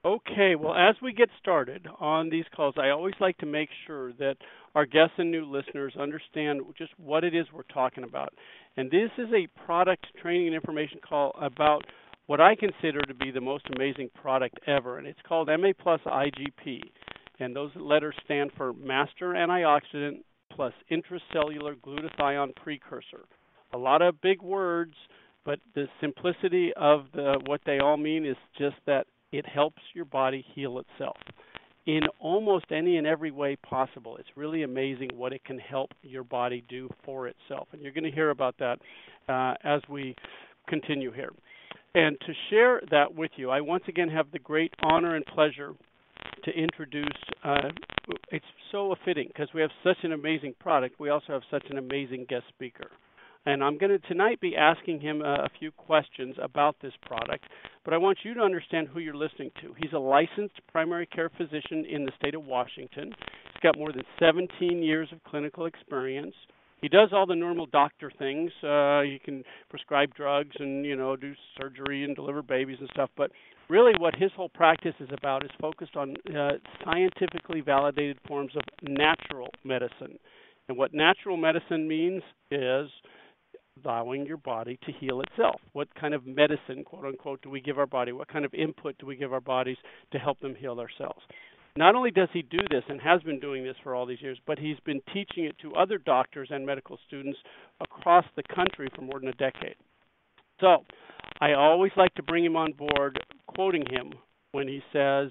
Okay, well, as we get started on these calls, I always like to make sure that our guests and new listeners understand just what it is we're talking about. And this is a product training and information call about what I consider to be the most amazing product ever, and it's called MA+IGP. And those letters stand for Master Antioxidant plus Intracellular Glutathione Precursor. A lot of big words, but the simplicity of what they all mean is just that it helps your body heal itself in almost any and every way possible. It's really amazing what it can help your body do for itself. And you're going to hear about that as we continue here. And to share that with you, I once again have the great honor and pleasure to introduce, it's so fitting because we have such an amazing product. We also have such an amazing guest speaker. And I'm going to tonight be asking him a few questions about this product, but I want you to understand who you're listening to. He's a licensed primary care physician in the state of Washington. He's got more than 17 years of clinical experience. He does all the normal doctor things. He can prescribe drugs and, do surgery and deliver babies and stuff. But really what his whole practice is about is focused on scientifically validated forms of natural medicine. And what natural medicine means is allowing your body to heal itself. What kind of medicine, quote unquote, do we give our body? What kind of input do we give our bodies to help them heal ourselves? Not only does he do this and has been doing this for all these years, but he's been teaching it to other doctors and medical students across the country for more than a decade. So I always like to bring him on board, quoting him when he says,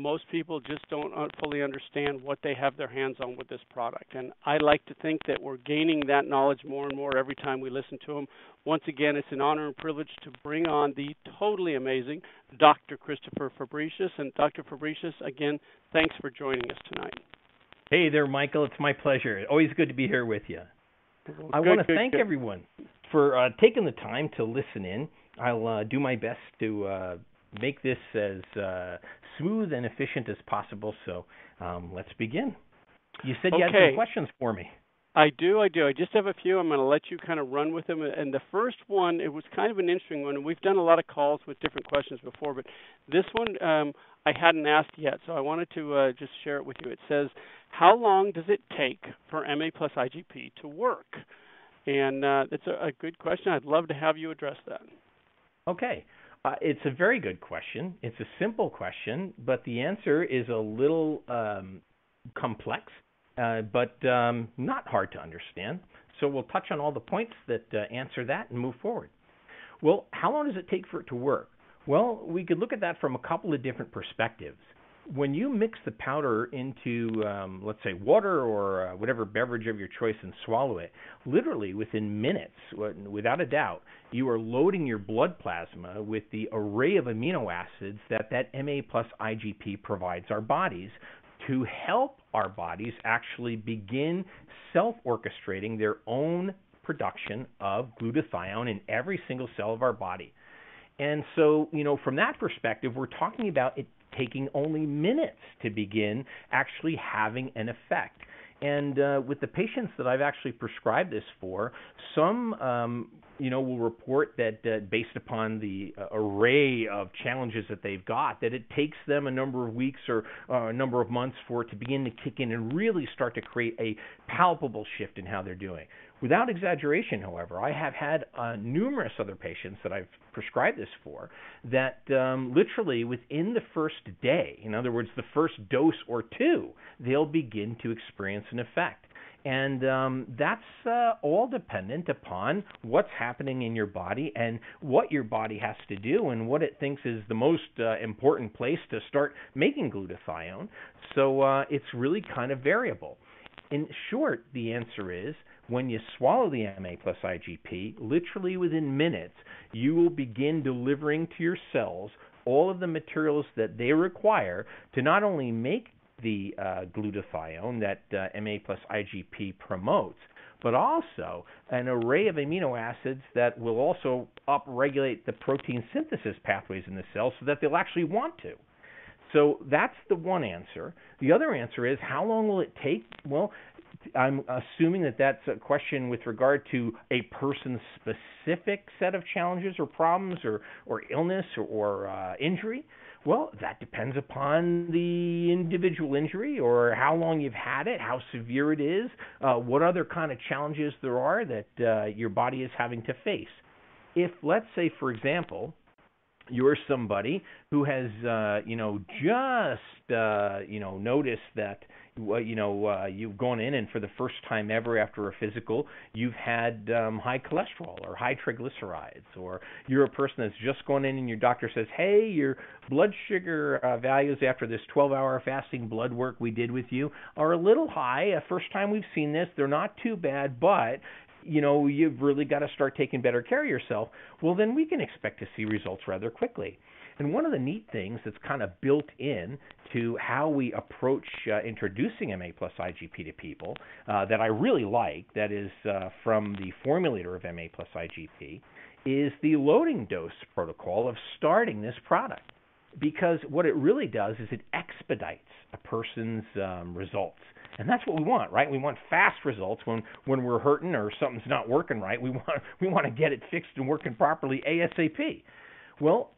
most people just don't fully understand what they have their hands on with this product. And I like to think that we're gaining that knowledge more and more every time we listen to him. Once again, it's an honor and privilege to bring on the totally amazing Dr. Christopher Fabricius. And Dr. Fabricius, again, thanks for joining us tonight. Hey there, Michael. It's my pleasure. Always good to be here with you. I want to thank everyone for taking the time to listen in. I'll do my best to make this as smooth and efficient as possible. So let's begin. You said you had some questions for me. I do. I just have a few. I'm going to let you kind of run with them. And the first one, it was kind of an interesting one. We've done a lot of calls with different questions before, but this one I hadn't asked yet, so I wanted to just share it with you. It says, how long does it take for MA+IGP to work? And it's a good question. I'd love to have you address that. Okay. It's a very good question. It's a simple question, but the answer is a little complex, but not hard to understand. So we'll touch on all the points that answer that and move forward. Well, how long does it take for it to work? Well, we could look at that from a couple of different perspectives. When you mix the powder into, let's say, water or whatever beverage of your choice and swallow it, literally within minutes, without a doubt, you are loading your blood plasma with the array of amino acids that MA+IGP provides our bodies to help our bodies actually begin self-orchestrating their own production of glutathione in every single cell of our body. And so, from that perspective, we're talking about it taking only minutes to begin actually having an effect. And with the patients that I've actually prescribed this for, some, will report that based upon the array of challenges that they've got, that it takes them a number of weeks or a number of months for it to begin to kick in and really start to create a palpable shift in how they're doing. Without exaggeration, however, I have had numerous other patients that I've prescribed this for that literally within the first day, in other words, the first dose or two, they'll begin to experience an effect. And that's all dependent upon what's happening in your body and what your body has to do and what it thinks is the most important place to start making glutathione. So it's really kind of variable. In short, the answer is when you swallow the MA+IGP, literally within minutes, you will begin delivering to your cells all of the materials that they require to not only make the glutathione that MA+IGP promotes, but also an array of amino acids that will also upregulate the protein synthesis pathways in the cell so that they'll actually want to. So that's the one answer. The other answer is, how long will it take? Well, I'm assuming that that's a question with regard to a person's specific set of challenges or problems or illness or injury. Well, that depends upon the individual injury or how long you've had it, how severe it is, what other kind of challenges there are that your body is having to face. If, let's say, for example, you're somebody who has, noticed that, you've gone in and for the first time ever after a physical, you've had high cholesterol or high triglycerides, or you're a person that's just gone in and your doctor says, hey, your blood sugar values after this 12-hour fasting blood work we did with you are a little high. First time we've seen this. They're not too bad, but you've really got to start taking better care of yourself. Well, then we can expect to see results rather quickly. And one of the neat things that's kind of built in to how we approach introducing MA+IGP to people that I really like, that is from the formulator of MA+IGP, is the loading dose protocol of starting this product. Because what it really does is it expedites a person's results. And that's what we want, right? We want fast results when we're hurting or something's not working right. We want to get it fixed and working properly ASAP. Well,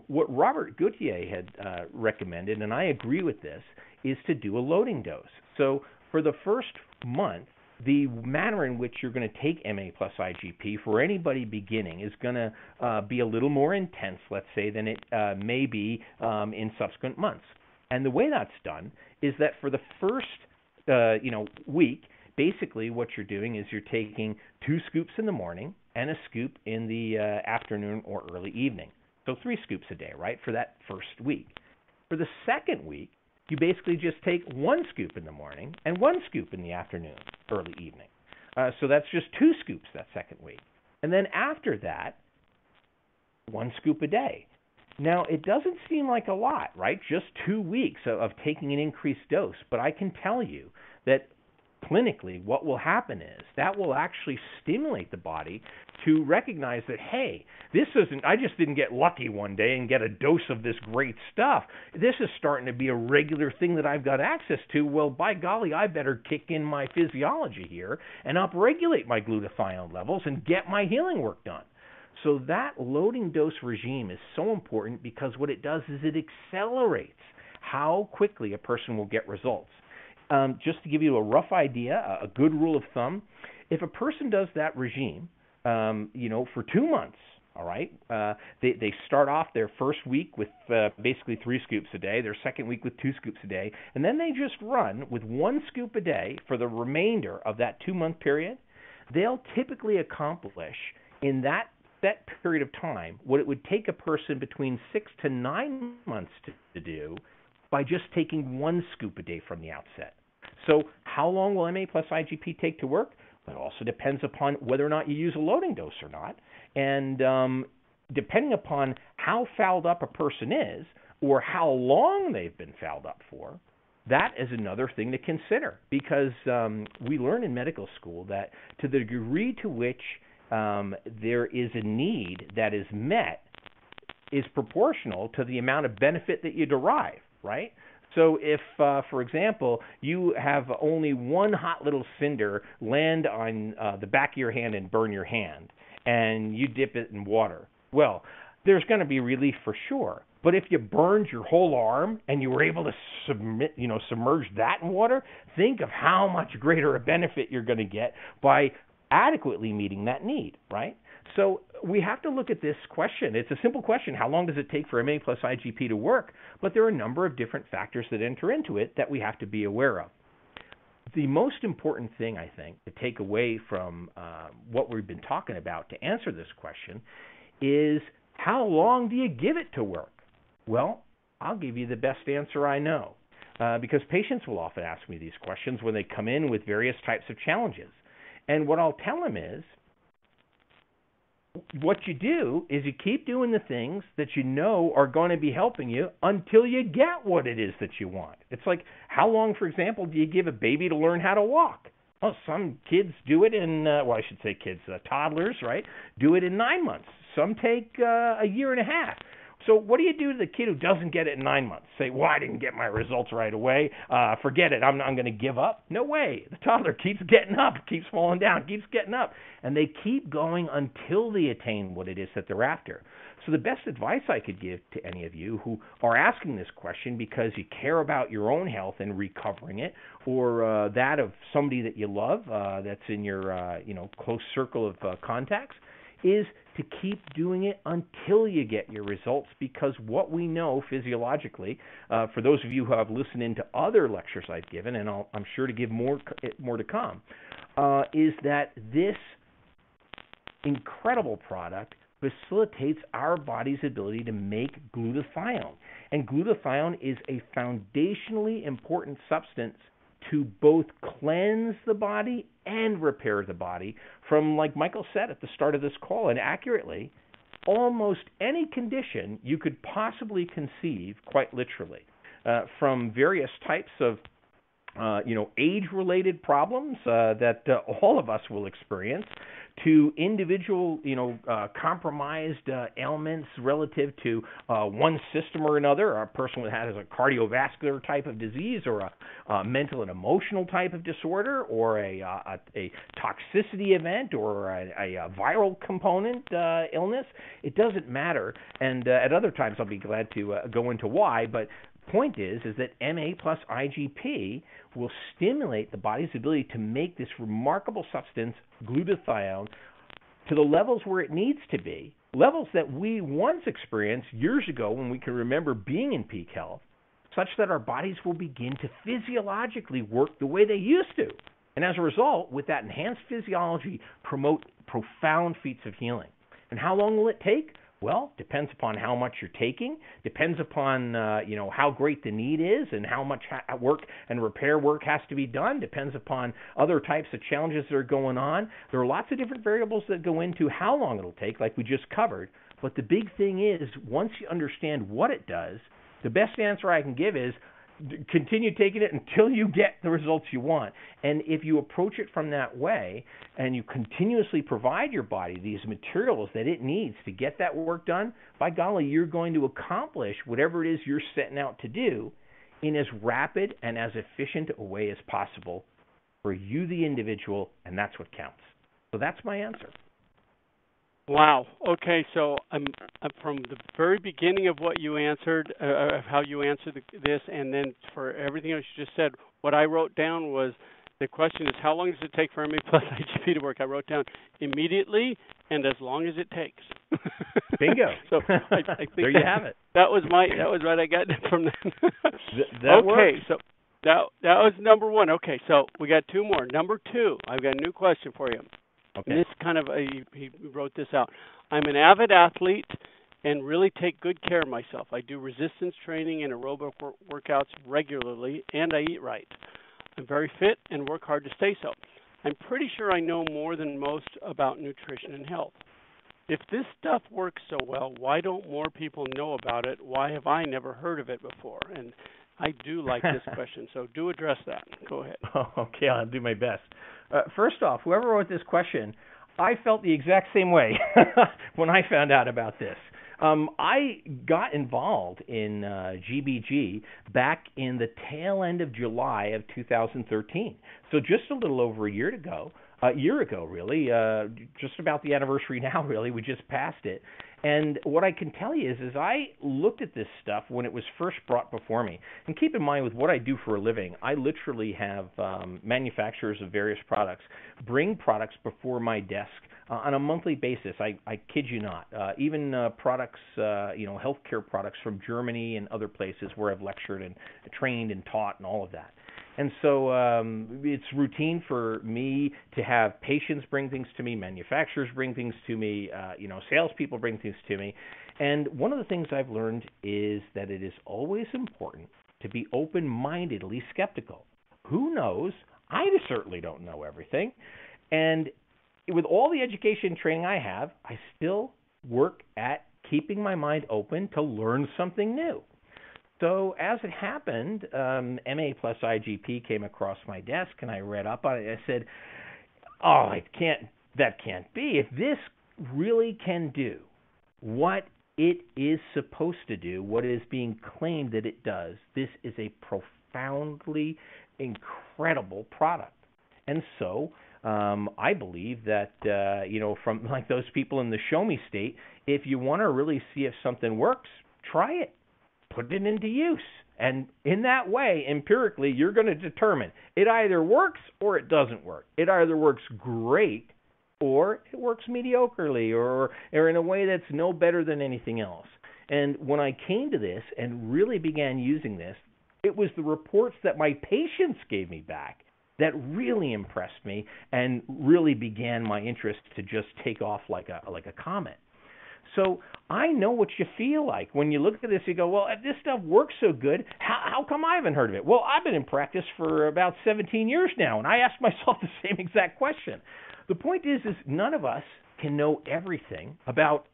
what Robert Gautier had recommended, and I agree with this, is to do a loading dose. So for the first month, the manner in which you're going to take MA+IGP for anybody beginning is going to be a little more intense, let's say, than it may be in subsequent months. And the way that's done is that for the first week, basically what you're doing is you're taking 2 scoops in the morning and a scoop in the afternoon or early evening. So 3 scoops a day, right, for that first week. For the second week, you basically just take 1 scoop in the morning and 1 scoop in the afternoon, early evening. So that's just 2 scoops that second week. And then after that, 1 scoop a day. Now, it doesn't seem like a lot, right? Just 2 weeks of taking an increased dose. But I can tell you that clinically what will happen is that will actually stimulate the body to recognize that, hey, I just didn't get lucky one day and get a dose of this great stuff. This is starting to be a regular thing that I've got access to. Well, by golly, I better kick in my physiology here and upregulate my glutathione levels and get my healing work done. So that loading dose regime is so important because what it does is it accelerates how quickly a person will get results. Just to give you a rough idea, a good rule of thumb, if a person does that regime, for 2 months, all right, they start off their first week with basically 3 scoops a day, their second week with 2 scoops a day, and then they just run with 1 scoop a day for the remainder of that 2-month period, they'll typically accomplish in that period of time what it would take a person between 6 to 9 months to do by just taking 1 scoop a day from the outset. So how long will MA+IGP take to work? Well, it also depends upon whether or not you use a loading dose or not. And depending upon how fouled up a person is or how long they've been fouled up for, that is another thing to consider. Because we learn in medical school that to the degree to which there is a need that is met is proportional to the amount of benefit that you derive, right? So if, for example, you have only one hot little cinder land on the back of your hand and burn your hand, and you dip it in water, well, there's going to be relief for sure. But if you burned your whole arm and you were able to submerge that in water, think of how much greater a benefit you're going to get by adequately meeting that need, right? So we have to look at this question. It's a simple question. How long does it take for MA+IGP to work? But there are a number of different factors that enter into it that we have to be aware of. The most important thing, I think, to take away from what we've been talking about to answer this question is how long do you give it to work? Well, I'll give you the best answer I know because patients will often ask me these questions when they come in with various types of challenges. And what I'll tell them is, what you do is you keep doing the things that you know are going to be helping you until you get what it is that you want. It's like, how long, for example, do you give a baby to learn how to walk? Well, some kids do it in, toddlers, right, do it in 9 months. Some take a year and a half. So what do you do to the kid who doesn't get it in 9 months? Say, well, I didn't get my results right away. Forget it. I'm going to give up. No way. The toddler keeps getting up, keeps falling down, keeps getting up. And they keep going until they attain what it is that they're after. So the best advice I could give to any of you who are asking this question because you care about your own health and recovering it, or that of somebody that you love that's in your close circle of contacts, is to keep doing it until you get your results, because what we know physiologically, for those of you who have listened into other lectures I've given, and I'm sure to give more to come, is that this incredible product facilitates our body's ability to make glutathione. And glutathione is a foundationally important substance to both cleanse the body and repair the body from, like Michael said at the start of this call, and accurately, almost any condition you could possibly conceive, quite literally, from various types of age-related problems that all of us will experience, to individual, compromised ailments relative to one system or another, a person that has a cardiovascular type of disease, or a mental and emotional type of disorder, or a toxicity event, or a viral component illness. It doesn't matter. And at other times I'll be glad to go into why, but point is that MA+IGP will stimulate the body's ability to make this remarkable substance, glutathione, to the levels where it needs to be, levels that we once experienced years ago when we can remember being in peak health, such that our bodies will begin to physiologically work the way they used to. And as a result, with that enhanced physiology, promote profound feats of healing. And how long will it take? Well, depends upon how much you're taking, depends upon how great the need is and how much work and repair work has to be done, depends upon other types of challenges that are going on. There are lots of different variables that go into how long it'll take, like we just covered. But the big thing is, once you understand what it does, the best answer I can give is continue taking it until you get the results you want. And if you approach it from that way and you continuously provide your body these materials that it needs to get that work done, by golly, you're going to accomplish whatever it is you're setting out to do in as rapid and as efficient a way as possible for you, the individual, and that's what counts. So that's my answer. Wow. Okay, so I'm from the very beginning of what you answered, of how you answered this, and then for everything else you just said, what I wrote down was the question is, how long does it take for MA+IGP to work? I wrote down immediately and as long as it takes. Bingo. So I think there you have it. That was what I got from that. That works. So that was number one. Okay, so we got two more. Number two, I've got a new question for you. Okay. And this kind of, he wrote this out. I'm an avid athlete and really take good care of myself. I do resistance training and aerobic workouts regularly, and I eat right. I'm very fit and work hard to stay so. I'm pretty sure I know more than most about nutrition and health. If this stuff works so well, why don't more people know about it? Why have I never heard of it before? And I do like this question, so do address that. Go ahead. Okay, I'll do my best. First off, whoever wrote this question, I felt the exact same way when I found out about this. I got involved in GBG back in the tail end of July of 2013, so just a little over a year ago, really, just about the anniversary now, really. We just passed it. And what I can tell you is I looked at this stuff when it was first brought before me. And keep in mind, with what I do for a living, I literally have manufacturers of various products bring products before my desk on a monthly basis. I kid you not. Even products, healthcare products from Germany and other places where I've lectured and trained and taught and all of that. And so it's routine for me to have patients bring things to me, manufacturers bring things to me, salespeople bring things to me. And one of the things I've learned is that it is always important to be open-mindedly skeptical. Who knows? I certainly don't know everything. And with all the education and training I have, I still work at keeping my mind open to learn something new. So as it happened, MA+IGP came across my desk, and I read up on it. I said, that can't be. If this really can do what it is supposed to do what is being claimed that it does. This is a profoundly incredible product. And so I believe that, from like those people in the show me state, if you want to really see if something works, try it. Put it into use. And in that way, empirically, you're going to determine it either works or it doesn't work. It either works great or it works mediocrely or in a way that's no better than anything else. And when I came to this and really began using this, it was the reports that my patients gave me back that really impressed me and really began my interest to just take off like a comet. So I know what you feel like. When you look at this, you go, well, if this stuff works so good, how come I haven't heard of it? Well, I've been in practice for about 17 years now, and I ask myself the same exact question. The point is none of us can know everything about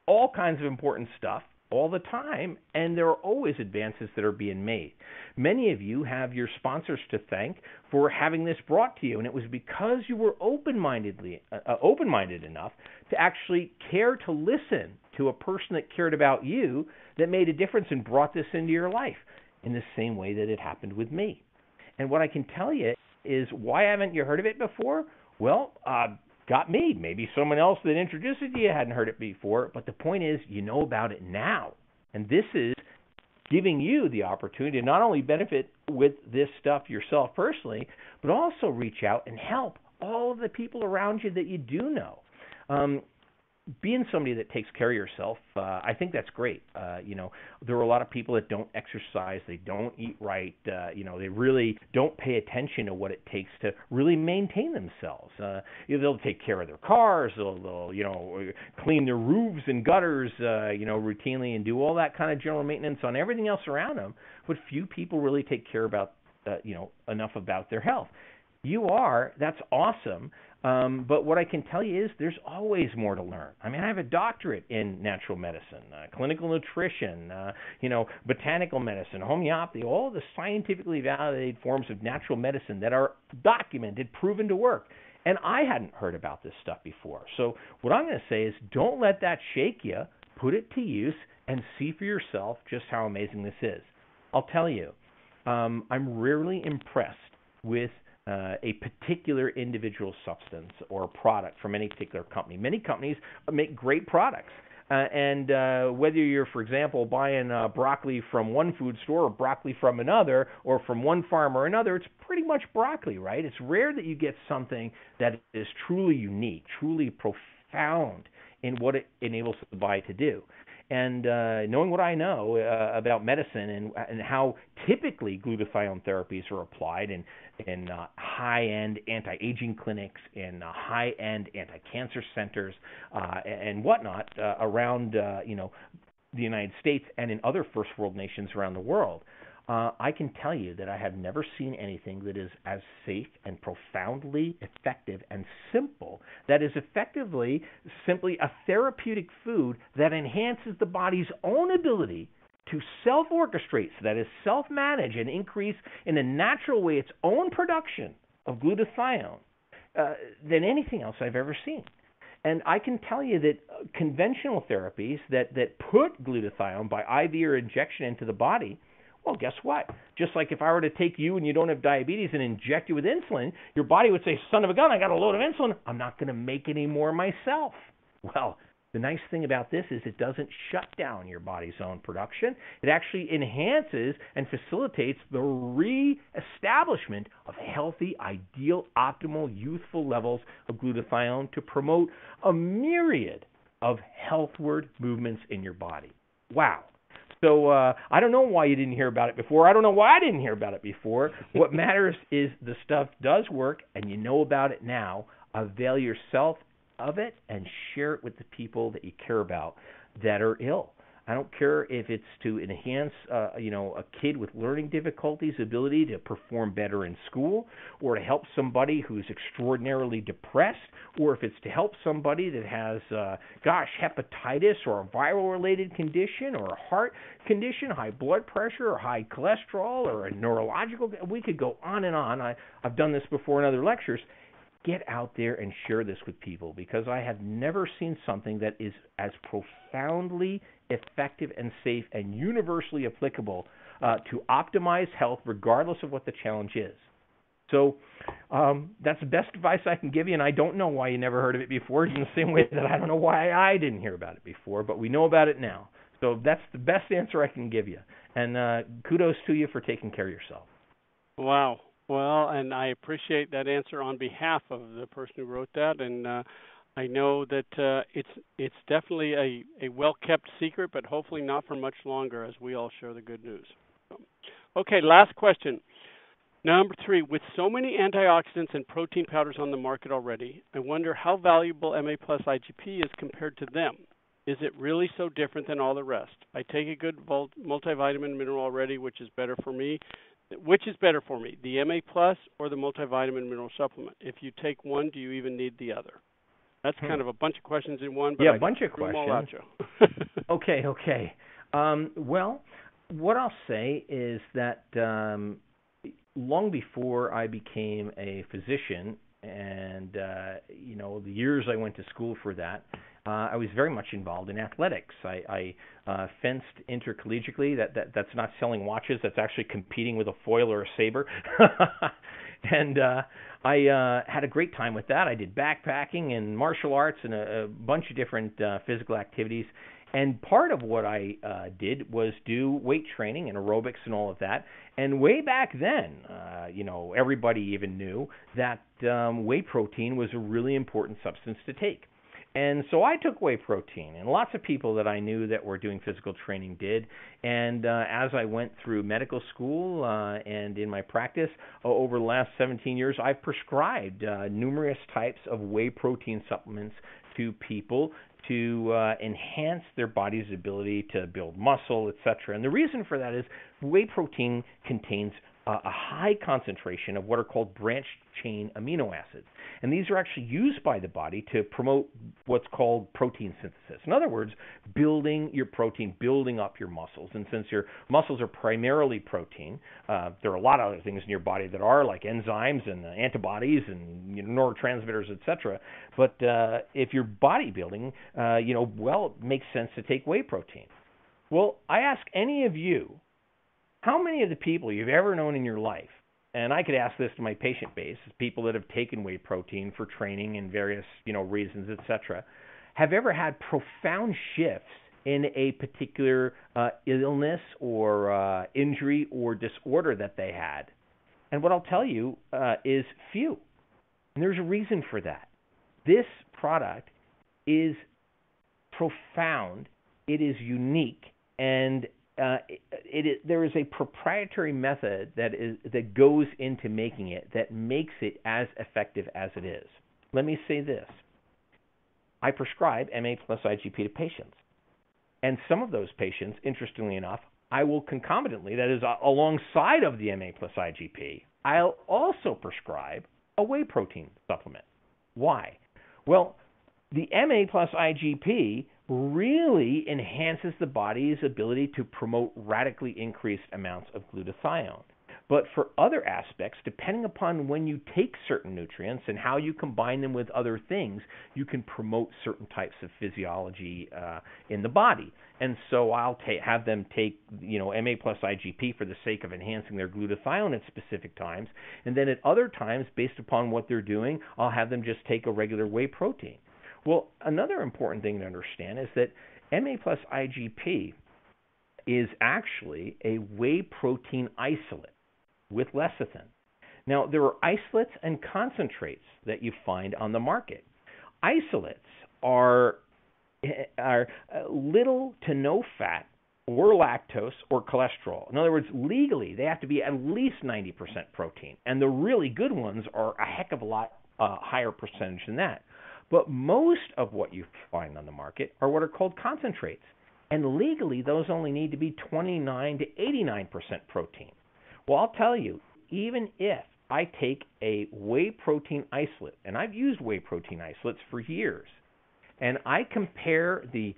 all kinds of important stuff all the time, and there are always advances that are being made. Many of you have your sponsors to thank for having this brought to you, and it was because you were open-minded enough to actually care to listen to a person that cared about you that made a difference and brought this into your life in the same way that it happened with me. And what I can tell you is, why haven't you heard of it before? Well, got me. Maybe someone else that introduced it to you hadn't heard it before, but the point is you know about it now. And this is giving you the opportunity to not only benefit with this stuff yourself personally, but also reach out and help all of the people around you that you do know. Being somebody that takes care of yourself, I think that's great. There are a lot of people that don't exercise, they don't eat right, they really don't pay attention to what it takes to really maintain themselves. They'll take care of their cars, they'll clean their roofs and gutters, routinely and do all that kind of general maintenance on everything else around them, but few people really take care about, enough about their health. You are, that's awesome. But what I can tell you is there's always more to learn. I mean, I have a doctorate in natural medicine, clinical nutrition, botanical medicine, homeopathy, all of the scientifically validated forms of natural medicine that are documented, proven to work. And I hadn't heard about this stuff before. So what I'm going to say is don't let that shake you. Put it to use and see for yourself just how amazing this is. I'll tell you, I'm rarely impressed with a particular individual substance or product from any particular company. Many companies make great products. And whether you're, for example, buying broccoli from one food store or broccoli from another or from one farm or another, it's pretty much broccoli, right? It's rare that you get something that is truly unique, truly profound in what it enables the body to do. And knowing what I know about medicine and how typically glutathione therapies are applied in high-end anti-aging clinics, in high-end anti-cancer centers, and whatnot around the United States and in other first world nations around the world, I can tell you that I have never seen anything that is as safe and profoundly effective and simple, that is effectively simply a therapeutic food that enhances the body's own ability to self-orchestrate, so that is self-manage and increase in a natural way its own production of glutathione than anything else I've ever seen. And I can tell you that conventional therapies that put glutathione by IV or injection into the body, well, guess what? Just like if I were to take you and you don't have diabetes and inject you with insulin, your body would say, son of a gun, I got a load of insulin. I'm not going to make any more myself. Well, the nice thing about this is it doesn't shut down your body's own production. It actually enhances and facilitates the re-establishment of healthy, ideal, optimal, youthful levels of glutathione to promote a myriad of healthward movements in your body. Wow. So I don't know why you didn't hear about it before. I don't know why I didn't hear about it before. What matters is the stuff does work, and you know about it now. Avail yourself of it and share it with the people that you care about that are ill. I don't care if it's to enhance, a kid with learning difficulties' ability to perform better in school, or to help somebody who's extraordinarily depressed, or if it's to help somebody that has, hepatitis or a viral-related condition or a heart condition, high blood pressure or high cholesterol or a neurological. We could go on and on. I've done this before in other lectures. get out there and share this with people, because I have never seen something that is as profoundly effective and safe and universally applicable to optimize health regardless of what the challenge is. So that's the best advice I can give you, and I don't know why you never heard of it before, in the same way that I don't know why I didn't hear about it before, but we know about it now. So that's the best answer I can give you. And kudos to you for taking care of yourself. Wow. Well, and I appreciate that answer on behalf of the person who wrote that, and I know that it's definitely a well-kept secret, but hopefully not for much longer as we all share the good news. Okay, last question. Number 3, with so many antioxidants and protein powders on the market already, I wonder how valuable MA+IGP is compared to them. Is it really so different than all the rest? I take a good multivitamin mineral already, which is better for me. Which is better for me, the MA+ or the multivitamin mineral supplement? If you take one, do you even need the other? That's kind of a bunch of questions in one, but yeah, a bunch of questions. Them all at you. Okay. Well, what I'll say is that long before I became a physician, and the years I went to school for that, I was very much involved in athletics. I fenced intercollegiately. That's not selling watches. That's actually competing with a foil or a saber. And I had a great time with that. I did backpacking and martial arts and a bunch of different physical activities. And part of what I did was do weight training and aerobics and all of that. And way back then, everybody even knew that whey protein was a really important substance to take. And so I took whey protein, and lots of people that I knew that were doing physical training did. And as I went through medical school and in my practice over the last 17 years, I've prescribed numerous types of whey protein supplements to people to enhance their body's ability to build muscle, etc. And the reason for that is whey protein contains a high concentration of what are called branched-chain amino acids. And these are actually used by the body to promote what's called protein synthesis. In other words, building your protein, building up your muscles. And since your muscles are primarily protein, there are a lot of other things in your body that are, like enzymes and antibodies and neurotransmitters, etc. But if you're bodybuilding, it makes sense to take whey protein. Well, I ask any of you, how many of the people you've ever known in your life, and I could ask this to my patient base, people that have taken whey protein for training and various, reasons, etc., have ever had profound shifts in a particular illness or injury or disorder that they had? And what I'll tell you is few. And there's a reason for that. This product is profound, it is unique, and there is a proprietary method that goes into making it that makes it as effective as it is. Let me say this. I prescribe MA+IGP to patients. And some of those patients, interestingly enough, I will concomitantly, that is alongside of the MA+IGP, I'll also prescribe a whey protein supplement. Why? Well, the MA+IGP really enhances the body's ability to promote radically increased amounts of glutathione. But for other aspects, depending upon when you take certain nutrients and how you combine them with other things, you can promote certain types of physiology in the body. And so I'll have them take, MA+IGP for the sake of enhancing their glutathione at specific times. And then at other times, based upon what they're doing, I'll have them just take a regular whey protein. Well, another important thing to understand is that MA+IGP is actually a whey protein isolate with lecithin. Now, there are isolates and concentrates that you find on the market. Isolates are little to no fat or lactose or cholesterol. In other words, legally, they have to be at least 90% protein. And the really good ones are a heck of a lot higher percentage than that. But most of what you find on the market are what are called concentrates. And legally, those only need to be 29 to 89% protein. Well, I'll tell you, even if I take a whey protein isolate, and I've used whey protein isolates for years, and I compare the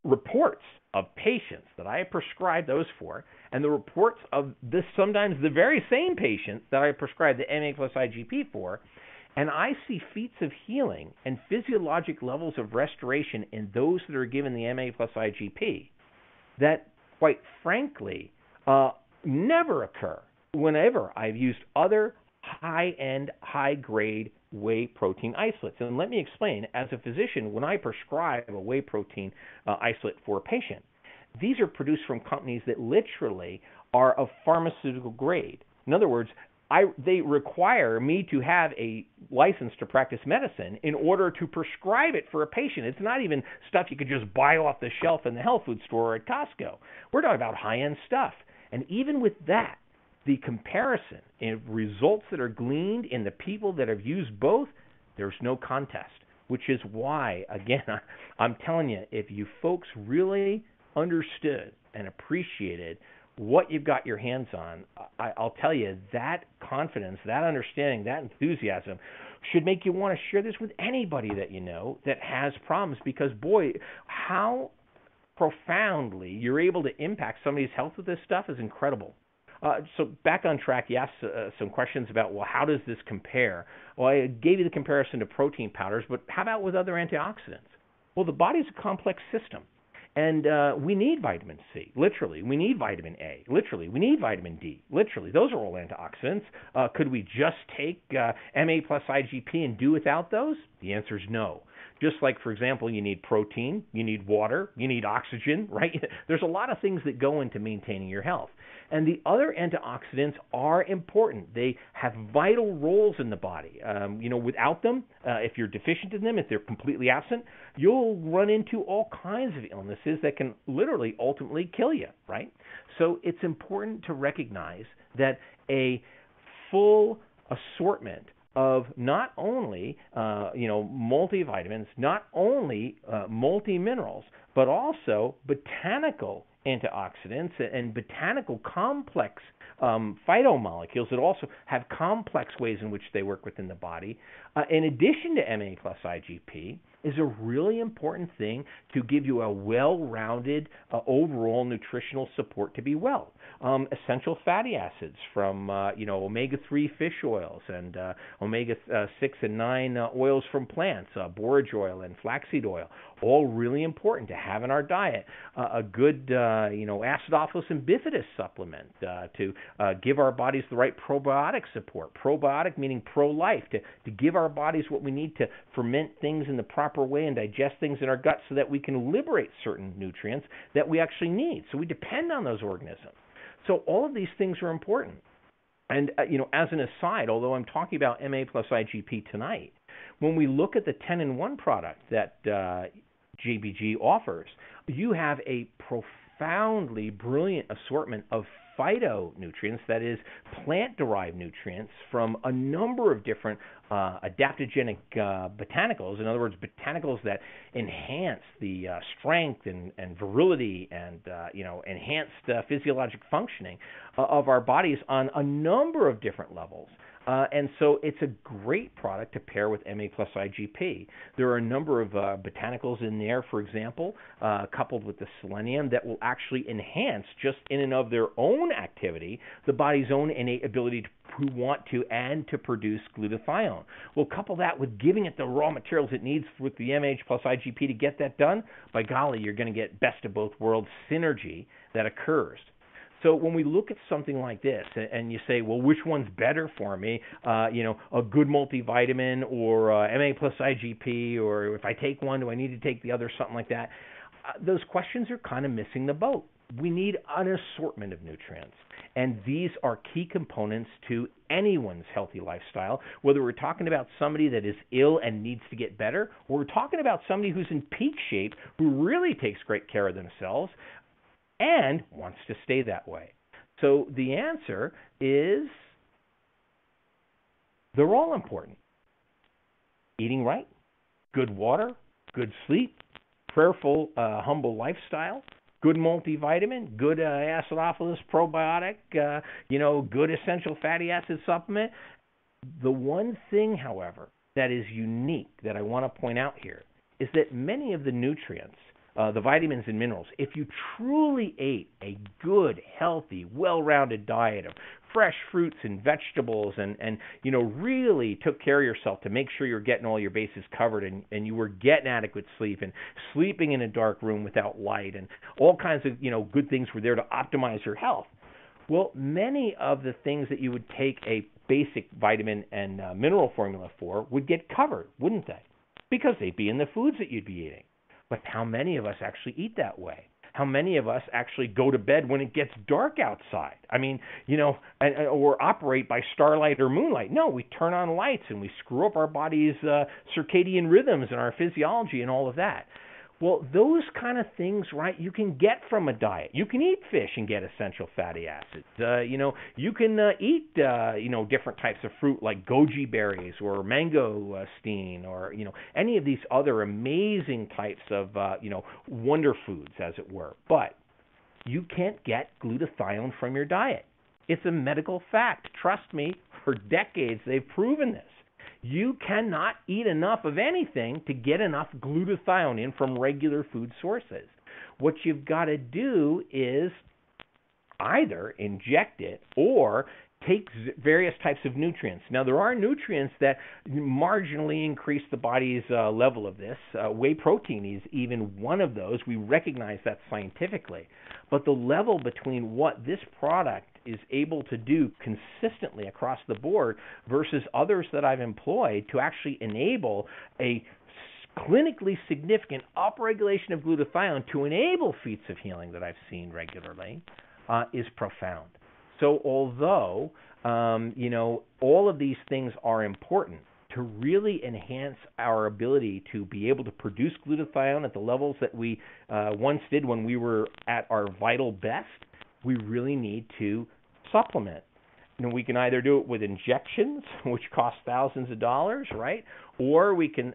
reports of patients that I prescribe those for, and the reports of sometimes the very same patient that I prescribe the MA+IGP for, And I see feats of healing and physiologic levels of restoration in those that are given the MA plus IGP that, quite frankly, never occur whenever I've used other high-end, high-grade whey protein isolates. And let me explain, as a physician, when I prescribe a whey protein isolate for a patient, these are produced from companies that literally are of pharmaceutical grade. In other words, they require me to have a license to practice medicine in order to prescribe it for a patient. It's not even stuff you could just buy off the shelf in the health food store or at Costco. We're talking about high-end stuff. And even with that, the comparison in results that are gleaned in the people that have used both, there's no contest, which is why, again, I'm telling you, if you folks really understood and appreciated what you've got your hands on, I'll tell you that confidence, that understanding, that enthusiasm should make you want to share this with anybody that you know that has problems, because, boy, how profoundly you're able to impact somebody's health with this stuff is incredible. So back on track, you asked some questions about, well, how does this compare? Well, I gave you the comparison to protein powders, but how about with other antioxidants? Well, the body's a complex system. And we need vitamin C, literally. We need vitamin A, literally. We need vitamin D, literally. Those are all antioxidants. Could we just take MA plus IGP and do without those? The answer is no. Just like, for example, you need protein, you need water, you need oxygen, right? There's a lot of things that go into maintaining your health. And the other antioxidants are important. They have vital roles in the body. Without them, if you're deficient in them, if they're completely absent, you'll run into all kinds of illnesses that can literally ultimately kill you, right? So it's important to recognize that a full assortment of not only multivitamins, not only multi-minerals, but also botanical antioxidants and botanical complex phytomolecules that also have complex ways in which they work within the body, in addition to MA plus IGP, is a really important thing to give you a well-rounded overall nutritional support to be well. Essential fatty acids from omega-3 fish oils and omega-6 and 9 oils from plants, borage oil and flaxseed oil, all really important to have in our diet. A good acidophilus and bifidus supplement to give our bodies the right probiotic support. Probiotic meaning pro-life, to give our bodies what we need to ferment things in the proper way and digest things in our gut so that we can liberate certain nutrients that we actually need. So we depend on those organisms. So all of these things are important. And, as an aside, although I'm talking about MA plus IGP tonight, when we look at the 10-in-1 product that GBG offers, you have a profoundly brilliant assortment of phytonutrients, that is, plant-derived nutrients from a number of different adaptogenic botanicals. In other words, botanicals that enhance the strength and virility and enhanced physiologic functioning of our bodies on a number of different levels. And so it's a great product to pair with MA plus IGP. There are a number of botanicals in there, for example, coupled with the selenium, that will actually enhance, just in and of their own activity, the body's own innate ability to want to and to produce glutathione. We'll couple that with giving it the raw materials it needs with the MH plus IGP to get that done. By golly, you're going to get best of both worlds synergy that occurs. So when we look at something like this and you say, well, which one's better for me, a good multivitamin or MA plus IGP, or if I take one, do I need to take the other, something like that, those questions are kind of missing the boat. We need an assortment of nutrients. And these are key components to anyone's healthy lifestyle, whether we're talking about somebody that is ill and needs to get better, or we're talking about somebody who's in peak shape, who really takes great care of themselves and wants to stay that way. So the answer is they're all important. Eating right, good water, good sleep, prayerful, humble lifestyle, good multivitamin, good acidophilus probiotic, good essential fatty acid supplement. The one thing, however, that is unique that I want to point out here is that many of the nutrients, the vitamins and minerals, if you truly ate a good, healthy, well-rounded diet of fresh fruits and vegetables and really took care of yourself to make sure you're getting all your bases covered and you were getting adequate sleep and sleeping in a dark room without light and all kinds of, good things were there to optimize your health. Well, many of the things that you would take a basic vitamin and mineral formula for would get covered, wouldn't they? Because they'd be in the foods that you'd be eating. But how many of us actually eat that way? How many of us actually go to bed when it gets dark outside? I mean, or operate by starlight or moonlight. No, we turn on lights and we screw up our body's circadian rhythms and our physiology and all of that. Well, those kind of things, right, you can get from a diet. You can eat fish and get essential fatty acids. You can eat, different types of fruit like goji berries or mangosteen or, any of these other amazing types of, wonder foods, as it were. But you can't get glutathione from your diet. It's a medical fact. Trust me, for decades they've proven this. You cannot eat enough of anything to get enough glutathione in from regular food sources. What you've got to do is either inject it or take various types of nutrients. Now, there are nutrients that marginally increase the body's level of this. Whey protein is even one of those. We recognize that scientifically. But the level between what this product is able to do consistently across the board versus others that I've employed to actually enable a clinically significant upregulation of glutathione to enable feats of healing that I've seen regularly is profound. So although, all of these things are important to really enhance our ability to be able to produce glutathione at the levels that we once did when we were at our vital best, we really need to supplement. We can either do it with injections, which cost thousands of dollars, right? Or we can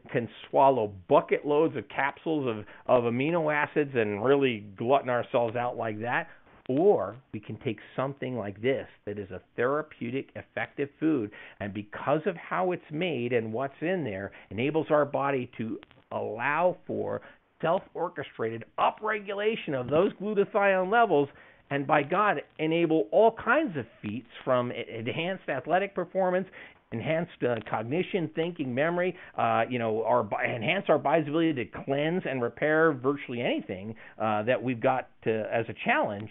swallow bucket loads of capsules of amino acids and really glutton ourselves out like that. Or we can take something like this that is a therapeutic, effective food, and because of how it's made and what's in there, enables our body to allow for self-orchestrated upregulation of those glutathione levels, and by God, enable all kinds of feats from enhanced athletic performance, enhanced cognition, thinking, memory, enhance our body's ability to cleanse and repair virtually anything that we've got as a challenge.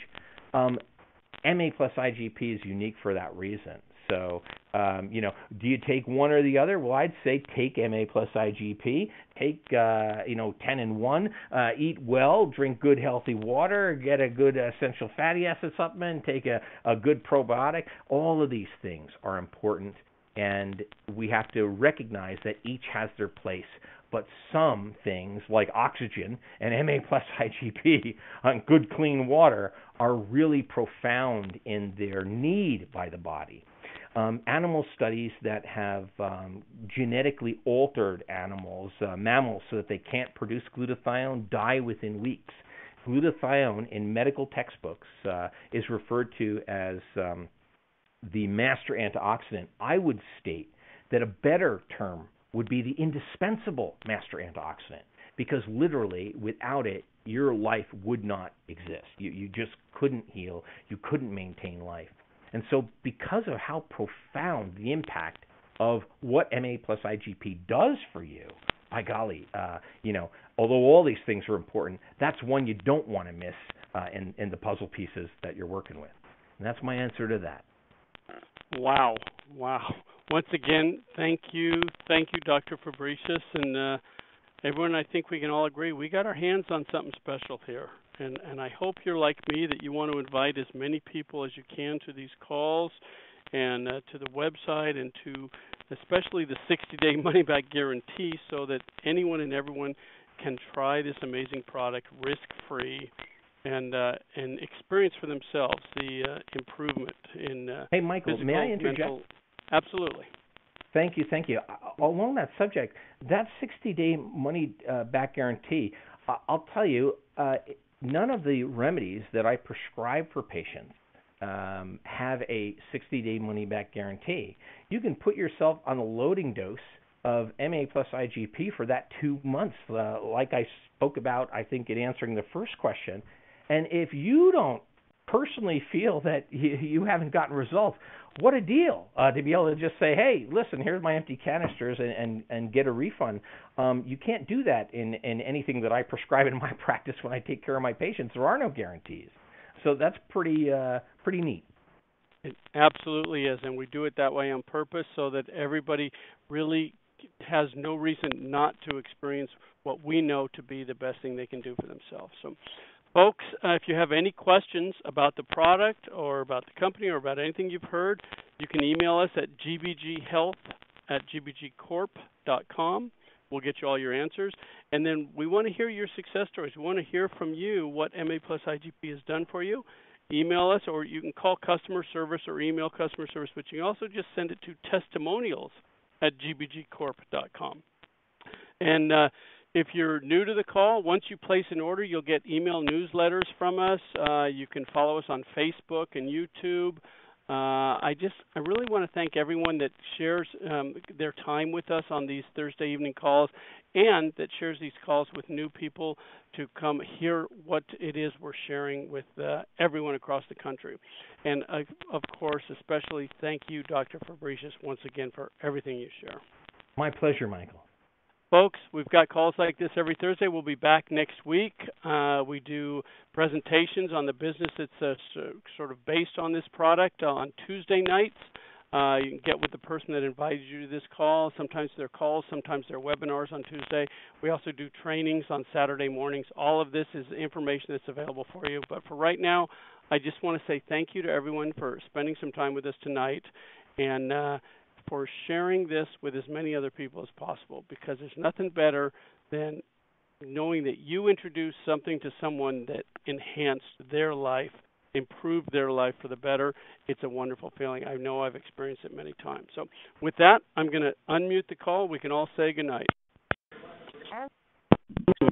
MA+IGP is unique for that reason. So, do you take one or the other? Well, I'd say take MA+IGP, take, 10 in 1, eat well, drink good healthy water, get a good essential fatty acid supplement, take a good probiotic. All of these things are important, and we have to recognize that each has their place. But some things like oxygen and MA+IGP on good clean water are really profound in their need by the body. Animal studies that have genetically altered animals, mammals, so that they can't produce glutathione, die within weeks. Glutathione in medical textbooks is referred to as the master antioxidant. I would state that a better term would be the indispensable master antioxidant, because literally without it, your life would not exist. You just couldn't heal. You couldn't maintain life. And so because of how profound the impact of what MA+IGP does for you, by golly, although all these things are important, that's one you don't want to miss in the puzzle pieces that you're working with. And that's my answer to that. Wow. Once again, thank you, Dr. Fabricius, and everyone. I think we can all agree we got our hands on something special here, and I hope you're like me, that you want to invite as many people as you can to these calls and to the website, and to especially the 60-day money-back guarantee, so that anyone and everyone can try this amazing product risk-free and experience for themselves the improvement in Hey, Michael, physical, may I interject? mental. Absolutely. Thank you. Along that subject, that 60-day money-back guarantee, I'll tell you, none of the remedies that I prescribe for patients have a 60-day money-back guarantee. You can put yourself on a loading dose of MA+IGP for that 2 months, like I spoke about, I think, in answering the first question. And if you don't personally feel that you haven't gotten results, what a deal to be able to just say, hey, listen, here's my empty canisters and get a refund. You can't do that in anything that I prescribe in my practice when I take care of my patients. There are no guarantees. So that's pretty neat. It absolutely is, and we do it that way on purpose so that everybody really has no reason not to experience what we know to be the best thing they can do for themselves. So, folks, if you have any questions about the product or about the company or about anything you've heard, you can email us at gbghealth@gbgcorp.com. We'll get you all your answers. And then we want to hear your success stories. We want to hear from you what MA+IGP has done for you. Email us, or you can call customer service or email customer service, but you can also just send it to testimonials@gbgcorp.com. And if you're new to the call, once you place an order, you'll get email newsletters from us. You can follow us on Facebook and YouTube. I really want to thank everyone that shares their time with us on these Thursday evening calls, and that shares these calls with new people to come hear what it is we're sharing with everyone across the country. And of course, especially thank you, Dr. Fabricius, once again for everything you share. My pleasure, Michael. Folks, we've got calls like this every Thursday. We'll be back next week. We do presentations on the business that's sort of based on this product on Tuesday nights. You can get with the person that invited you to this call. Sometimes they're calls, sometimes they're webinars on Tuesday. We also do trainings on Saturday mornings. All of this is information that's available for you. But for right now, I just want to say thank you to everyone for spending some time with us tonight, and for sharing this with as many other people as possible, because there's nothing better than knowing that you introduced something to someone that enhanced their life, improved their life for the better. It's a wonderful feeling. I know I've experienced it many times. So with that, I'm going to unmute the call. We can all say good night.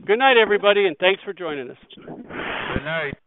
Good night, everybody, and thanks for joining us. Good night.